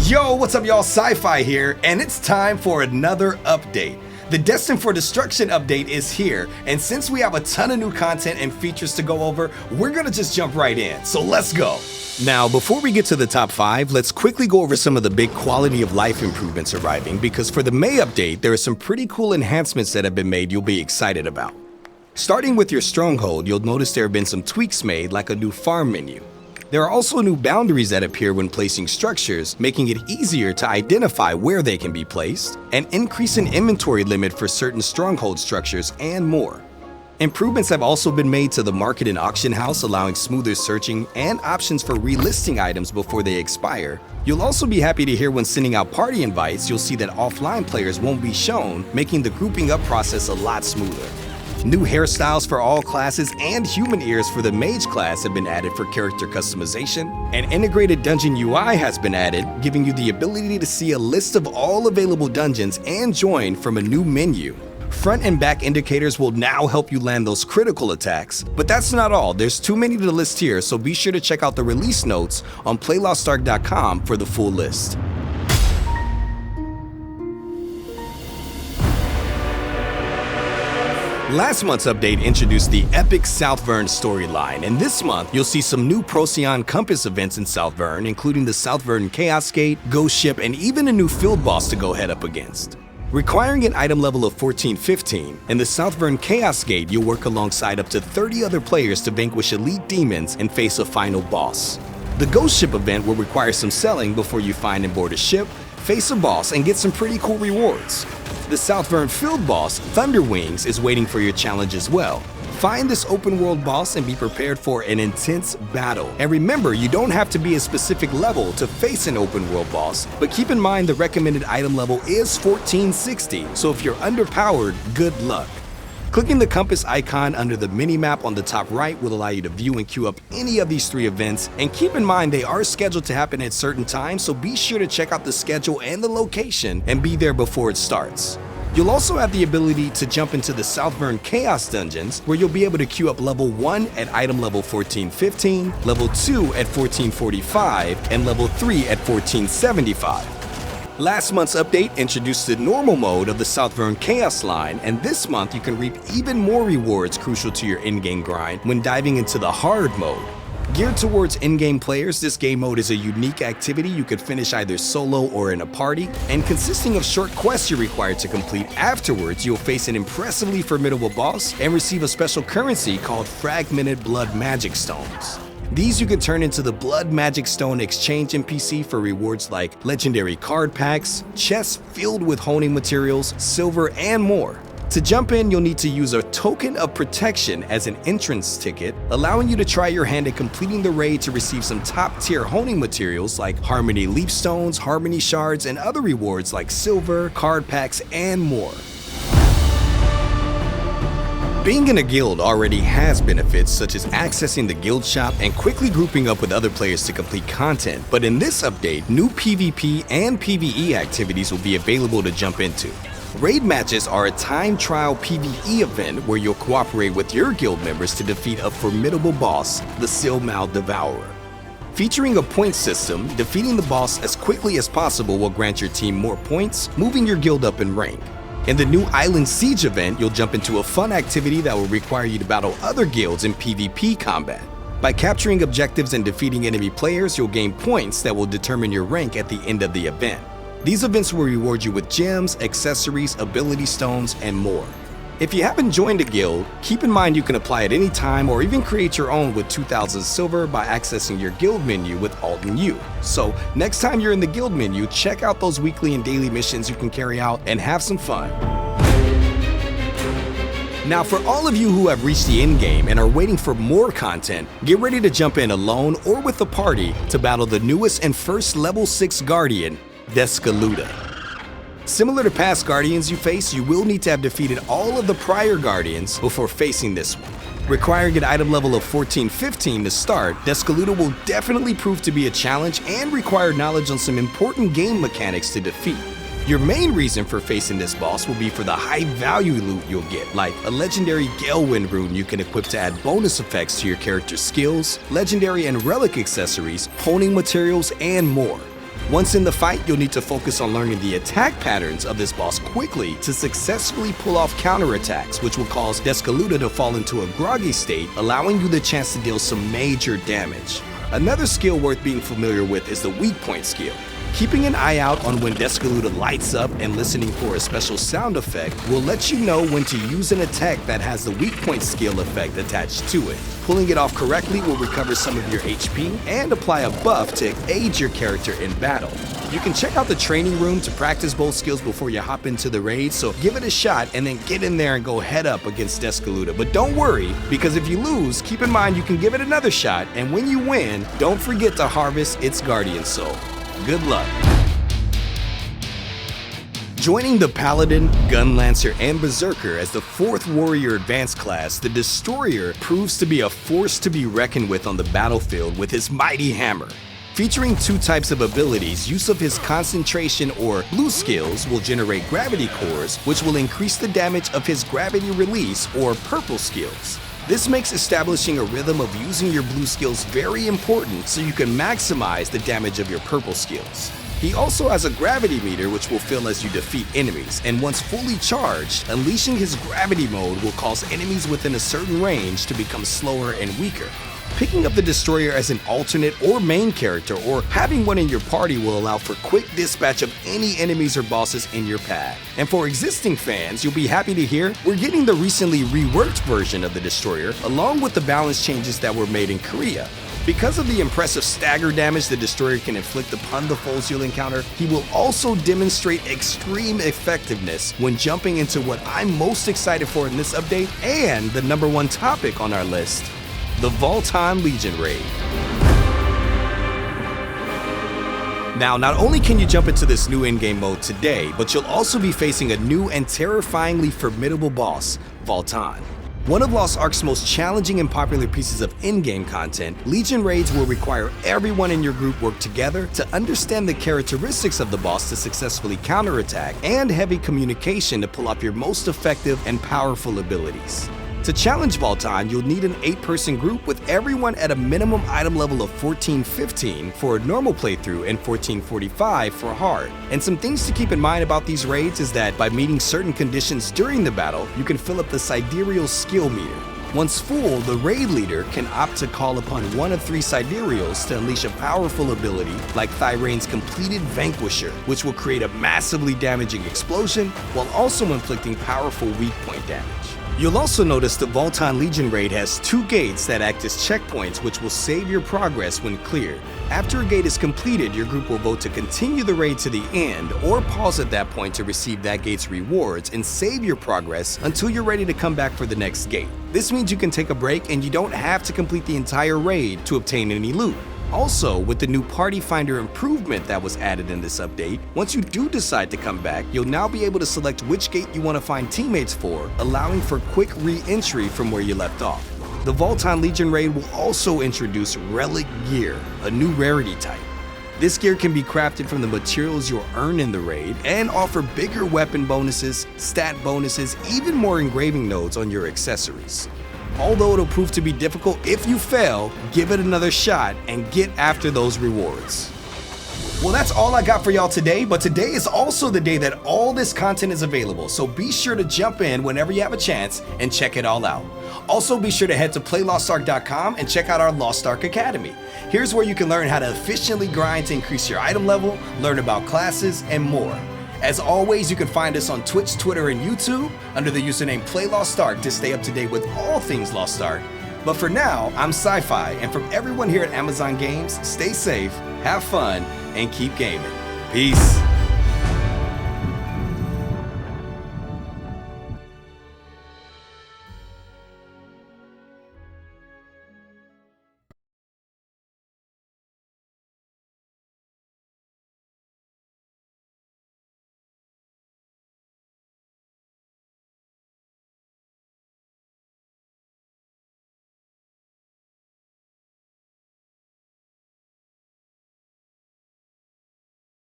Yo, what's up y'all, CyFy here, and it's time for another update. The Destined for Destruction update is here, and since we have a ton of new content and features to go over, we're gonna just jump right in, so let's go. Now, before we get to the top 5, let's quickly go over some of the big quality of life improvements arriving, because for the May update, there are some pretty cool enhancements that have been made you'll be excited about. Starting with your stronghold, you'll notice there have been some tweaks made, like a new farm menu. There are also new boundaries that appear when placing structures, making it easier to identify where they can be placed, an increase in inventory limit for certain stronghold structures, and more. Improvements have also been made to the market and auction house, allowing smoother searching and options for relisting items before they expire. You'll also be happy to hear when sending out party invites, you'll see that offline players won't be shown, making the grouping up process a lot smoother. New hairstyles for all classes and human ears for the mage class have been added for character customization. An integrated dungeon UI has been added, giving you the ability to see a list of all available dungeons and join from a new menu. Front and back indicators will now help you land those critical attacks, but that's not all. There's too many to list here, so be sure to check out the release notes on playlostark.com for the full list. Last month's update introduced the epic South Vern storyline, and this month you'll see some new Procyon Compass events in South Vern, including the South Vern Chaos Gate, Ghost Ship, and even a new field boss to go head up against. Requiring an item level of 14-15, in the South Vern Chaos Gate you'll work alongside up to 30 other players to vanquish elite demons and face a final boss. The Ghost Ship event will require some selling before you find and board a ship, face a boss, and get some pretty cool rewards. The South Vern field boss, Thunder Wings, is waiting for your challenge as well. Find this open world boss and be prepared for an intense battle. And remember, you don't have to be a specific level to face an open world boss, but keep in mind the recommended item level is 1460, so if you're underpowered, good luck. Clicking the compass icon under the mini-map on the top right will allow you to view and queue up any of these 3 events, and keep in mind they are scheduled to happen at certain times, so be sure to check out the schedule and the location and be there before it starts. You'll also have the ability to jump into the South Vern Chaos Dungeons, where you'll be able to queue up level 1 at item level 1415, level 2 at 1445, and level 3 at 1475. Last month's update introduced the normal mode of the South Vern Chaos line, and this month you can reap even more rewards crucial to your in-game grind when diving into the hard mode. Geared towards in-game players, this game mode is a unique activity you could finish either solo or in a party, and consisting of short quests you're required to complete. Afterwards, you'll face an impressively formidable boss and receive a special currency called Fragmented Blood Magic Stones. These you can turn into the Blood Magic Stone Exchange NPC for rewards like legendary card packs, chests filled with honing materials, silver, and more. To jump in, you'll need to use a Token of Protection as an entrance ticket, allowing you to try your hand at completing the raid to receive some top-tier honing materials like Harmony Leap Stones, Harmony Shards, and other rewards like silver, card packs, and more. Being in a guild already has benefits such as accessing the guild shop and quickly grouping up with other players to complete content, but in this update, new PvP and PvE activities will be available to jump into. Raid matches are a time trial PvE event where you'll cooperate with your guild members to defeat a formidable boss, the Silmouthed Devourer. Featuring a point system, defeating the boss as quickly as possible will grant your team more points, moving your guild up in rank. In the new Island Siege event, you'll jump into a fun activity that will require you to battle other guilds in PvP combat. By capturing objectives and defeating enemy players, you'll gain points that will determine your rank at the end of the event. These events will reward you with gems, accessories, ability stones, and more. If you haven't joined a guild, keep in mind you can apply at any time or even create your own with 2,000 silver by accessing your guild menu with Alt and U. So next time you're in the guild menu, check out those weekly and daily missions you can carry out and have some fun. Now for all of you who have reached the end game and are waiting for more content, get ready to jump in alone or with a party to battle the newest and first level 6 Guardian, Descaluda. Similar to past Guardians you face, you will need to have defeated all of the prior Guardians before facing this one. Requiring an item level of 14-15 to start, Descaluda will definitely prove to be a challenge and require knowledge on some important game mechanics to defeat. Your main reason for facing this boss will be for the high value loot you'll get, like a legendary Galewind rune you can equip to add bonus effects to your character's skills, legendary and relic accessories, honing materials, and more. Once in the fight, you'll need to focus on learning the attack patterns of this boss quickly to successfully pull off counterattacks, which will cause Descaluda to fall into a groggy state, allowing you the chance to deal some major damage. Another skill worth being familiar with is the weak point skill. Keeping an eye out on when Descaluda lights up and listening for a special sound effect will let you know when to use an attack that has the weak point skill effect attached to it. Pulling it off correctly will recover some of your HP and apply a buff to aid your character in battle. You can check out the training room to practice both skills before you hop into the raid, so give it a shot and then get in there and go head up against Descaluda. But don't worry, because if you lose, keep in mind you can give it another shot, and when you win, don't forget to harvest its guardian soul. Good luck. Joining the Paladin, Gun Lancer, and Berserker as the 4th Warrior Advanced class, the Destroyer proves to be a force to be reckoned with on the battlefield with his mighty hammer. Featuring 2 types of abilities, use of his concentration or blue skills will generate gravity cores, which will increase the damage of his gravity release or purple skills. This makes establishing a rhythm of using your blue skills very important so you can maximize the damage of your purple skills. He also has a gravity meter which will fill as you defeat enemies, and once fully charged, unleashing his gravity mode will cause enemies within a certain range to become slower and weaker. Picking up the Destroyer as an alternate or main character, or having one in your party, will allow for quick dispatch of any enemies or bosses in your path. And for existing fans, you'll be happy to hear we're getting the recently reworked version of the Destroyer, along with the balance changes that were made in Korea. Because of the impressive stagger damage the Destroyer can inflict upon the foes you'll encounter, he will also demonstrate extreme effectiveness when jumping into what I'm most excited for in this update, and the #1 topic on our list, the Voltan Legion Raid. Now, not only can you jump into this new in-game mode today, but you'll also be facing a new and terrifyingly formidable boss, Voltan. One of Lost Ark's most challenging and popular pieces of in-game content, Legion Raids will require everyone in your group work together to understand the characteristics of the boss to successfully counterattack, and heavy communication to pull off your most effective and powerful abilities. To challenge Voltan, you'll need an 8-person group with everyone at a minimum item level of 14-15 for a normal playthrough and 14-45 for hard. And some things to keep in mind about these raids is that by meeting certain conditions during the battle, you can fill up the sidereal skill meter. Once full, the raid leader can opt to call upon one of 3 sidereals to unleash a powerful ability like Thyrane's completed Vanquisher, which will create a massively damaging explosion while also inflicting powerful weak point damage. You'll also notice the Voltan Legion raid has 2 gates that act as checkpoints, which will save your progress when cleared. After a gate is completed, your group will vote to continue the raid to the end or pause at that point to receive that gate's rewards and save your progress until you're ready to come back for the next gate. This means you can take a break and you don't have to complete the entire raid to obtain any loot. Also, with the new Party Finder improvement that was added in this update, once you do decide to come back, you'll now be able to select which gate you want to find teammates for, allowing for quick re-entry from where you left off. The Voltan Legion raid will also introduce Relic Gear, a new rarity type. This gear can be crafted from the materials you'll earn in the raid and offer bigger weapon bonuses, stat bonuses, even more engraving nodes on your accessories. Although it'll prove to be difficult if you fail, give it another shot and get after those rewards. Well, that's all I got for y'all today, but today is also the day that all this content is available, so be sure to jump in whenever you have a chance and check it all out. Also, be sure to head to playlostark.com and check out our Lost Ark Academy. Here's where you can learn how to efficiently grind to increase your item level, learn about classes, and more. As always, you can find us on Twitch, Twitter, and YouTube under the username PlayLostArk to stay up to date with all things Lost Ark. But for now, I'm CyFy, and from everyone here at Amazon Games, stay safe, have fun, and keep gaming. Peace.